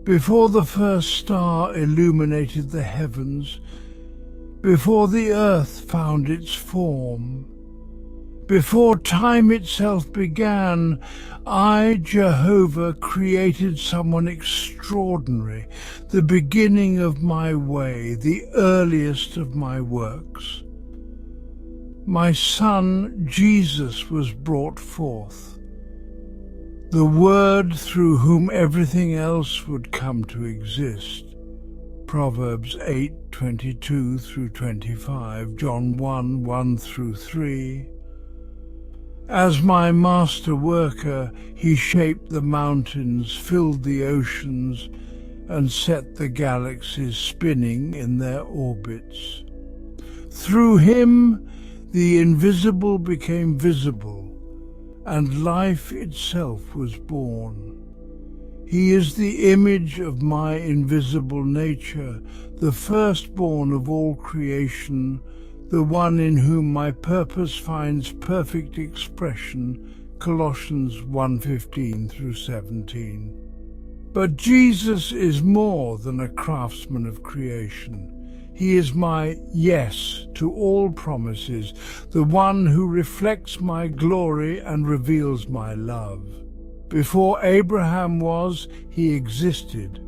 Before the first star illuminated the heavens, before the earth found its form, before time itself began, I, Jehovah, created someone extraordinary, the beginning of my way, the earliest of my works. My Son, Jesus, was brought forth, the Word through whom everything else would come to exist. Proverbs 8:22 through 25, John 1:1 through 3. As my master worker, he shaped the mountains, filled the oceans, and set the galaxies spinning in their orbits. Through him, the invisible became visible, and life itself was born. He is the image of my invisible nature, the firstborn of all creation, the one in whom my purpose finds perfect expression, Colossians 1:15 through 17. But Jesus is more than a craftsman of creation. He is my yes to all promises, the one who reflects my glory and reveals my love. Before Abraham was, he existed.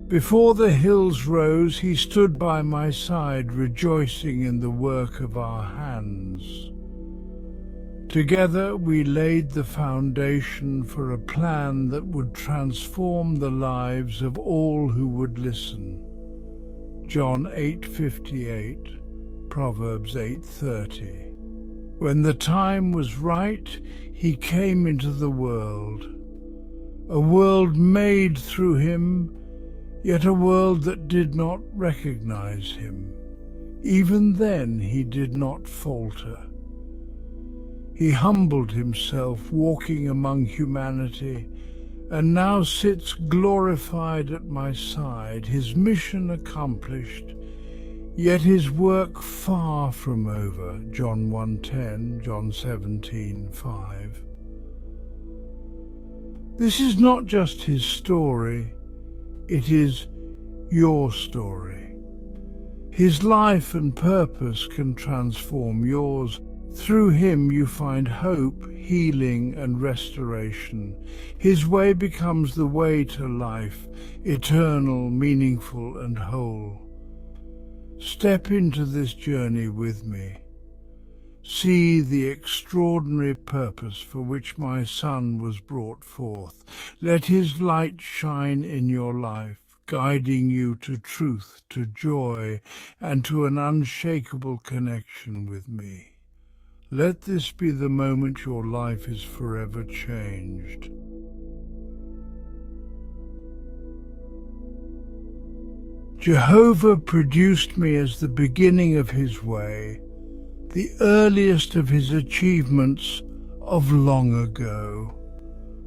Before the hills rose, he stood by my side, rejoicing in the work of our hands. Together we laid the foundation for a plan that would transform the lives of all who would listen. John 8:58, Proverbs 8:30. When the time was right, he came into the world, a world made through him, yet a world that did not recognize him. Even then he did not falter. He humbled himself, walking among humanity, and now sits glorified at my side, his mission accomplished, yet his work far from over. John 1:10, John 17:5. This is not just his story, it is your story. His life and purpose can transform yours. Through him you find hope, healing, and restoration. His way becomes the way to life, eternal, meaningful, and whole. Step into this journey with me. See the extraordinary purpose for which my Son was brought forth. Let his light shine in your life, guiding you to truth, to joy, and to an unshakable connection with me. Let this be the moment your life is forever changed. Jehovah produced me as the beginning of his way, the earliest of his achievements of long ago.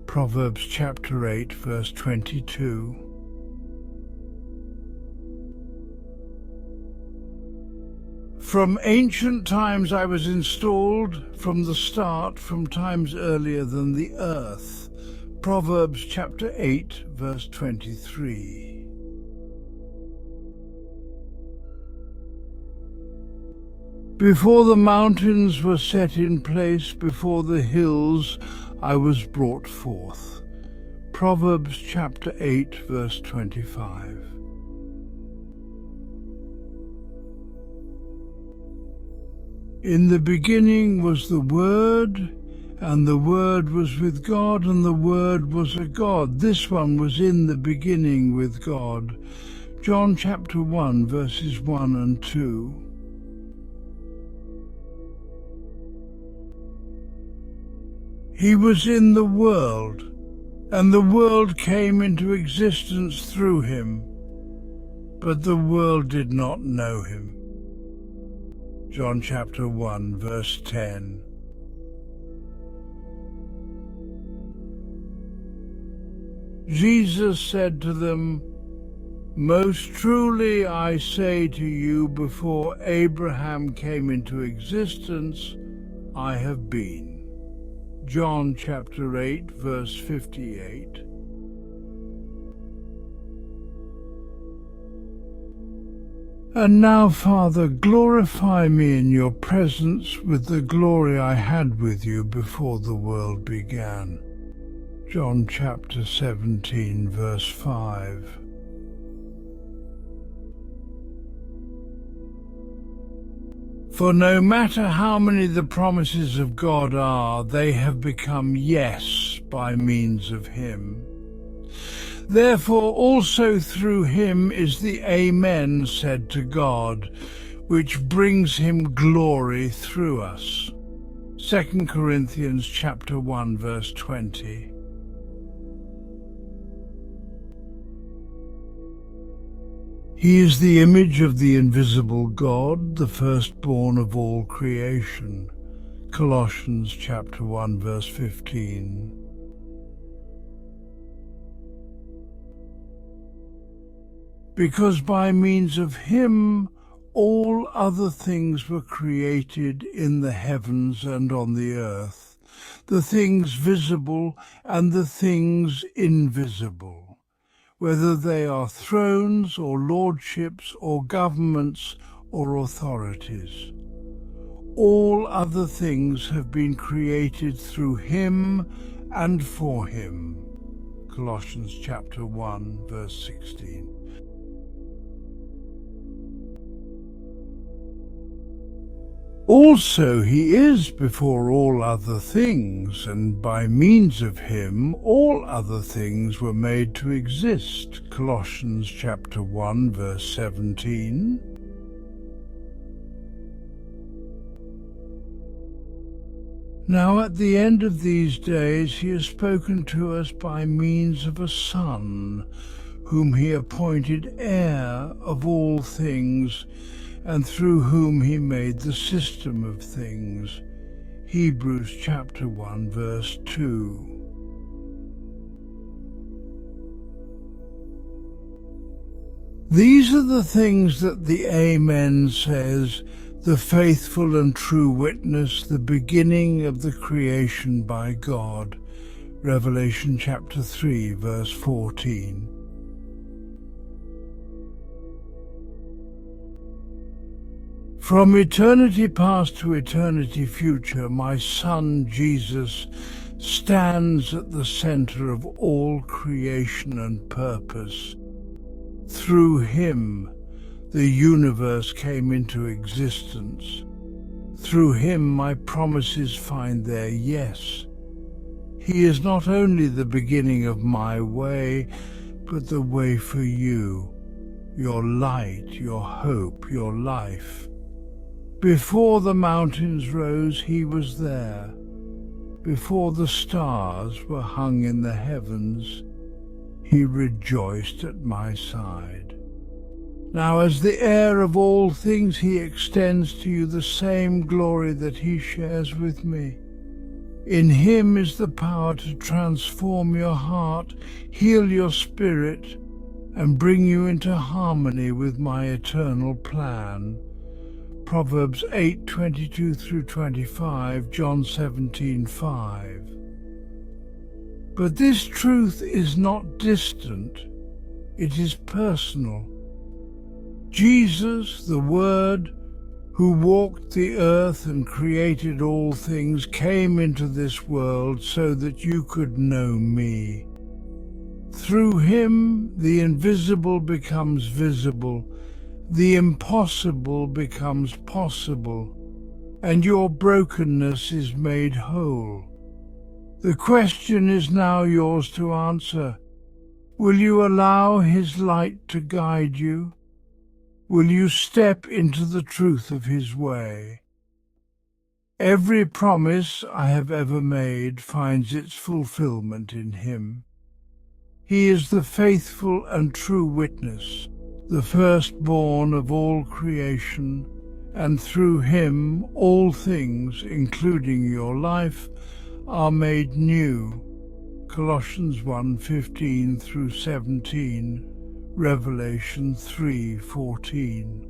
Proverbs chapter 8, verse 22. From ancient times I was installed, from the start, from times earlier than the earth. Proverbs chapter 8, verse 23. Before the mountains were set in place, before the hills, I was brought forth. Proverbs chapter 8, verse 25. In the beginning was the Word, and the Word was with God, and the Word was a God. This one was in the beginning with God. John chapter 1, verses 1 and 2. He was in the world, and the world came into existence through him, but the world did not know him. John chapter 1, verse 10. Jesus said to them, "Most truly I say to you, before Abraham came into existence, I have been." John chapter 8, verse 58. And now, Father, glorify me in your presence with the glory I had with you before the world began. John chapter 17, verse 5. For no matter how many the promises of God are, they have become yes by means of him. Therefore also through him is the Amen said to God, which brings him glory through us. 2 Corinthians chapter 1, verse 20. He is the image of the invisible God, the firstborn of all creation. Colossians chapter 1, verse 15. Because by means of him all other things were created in the heavens and on the earth, the things visible and the things invisible, whether they are thrones or lordships or governments or authorities. All other things have been created through him and for him. Colossians chapter 1, verse 16. Also he is before all other things, and by means of him all other things were made to exist. Colossians chapter 1, verse 17. Now at the end of these days he has spoken to us by means of a Son, whom he appointed heir of all things, and through whom he made the system of things. Hebrews chapter 1, verse 2. These are the things that the Amen says, the faithful and true witness, the beginning of the creation by God. Revelation chapter 3, verse 14. From eternity past to eternity future, my Son Jesus stands at the center of all creation and purpose. Through him, the universe came into existence. Through him, my promises find their yes. He is not only the beginning of my way, but the way for you, your light, your hope, your life. Before the mountains rose, he was there. Before the stars were hung in the heavens, he rejoiced at my side. Now as the heir of all things, he extends to you the same glory that he shares with me. In him is the power to transform your heart, heal your spirit, and bring you into harmony with my eternal plan. Proverbs 8:22 through 25, John 17:5. But this truth is not distant, it is personal. Jesus, the Word, who walked the earth and created all things, came into this world so that you could know me. Through him, the invisible becomes visible, the impossible becomes possible, and your brokenness is made whole. The question is now yours to answer. Will you allow his light to guide you? Will you step into the truth of his way? Every promise I have ever made finds its fulfillment in him. He is the faithful and true witness, the firstborn of all creation, and through him all things, including your life, are made new. Colossians 1:15 through 17, Revelation 3:14.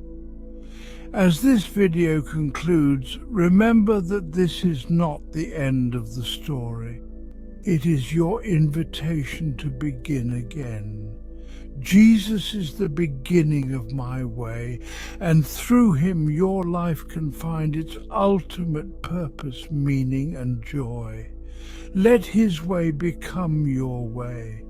As this video concludes, remember that this is not the end of the story. It is your invitation to begin again. Jesus is the beginning of my way, and through him your life can find its ultimate purpose, meaning, and joy. Let his way become your way.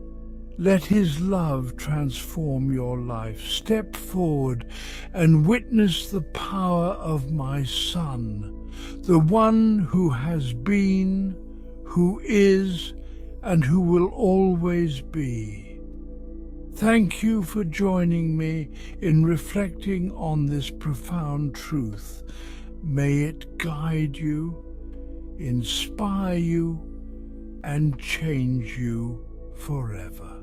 Let his love transform your life. Step forward and witness the power of my Son, the one who has been, who is, and who will always be. Thank you for joining me in reflecting on this profound truth. May it guide you, inspire you, and change you forever.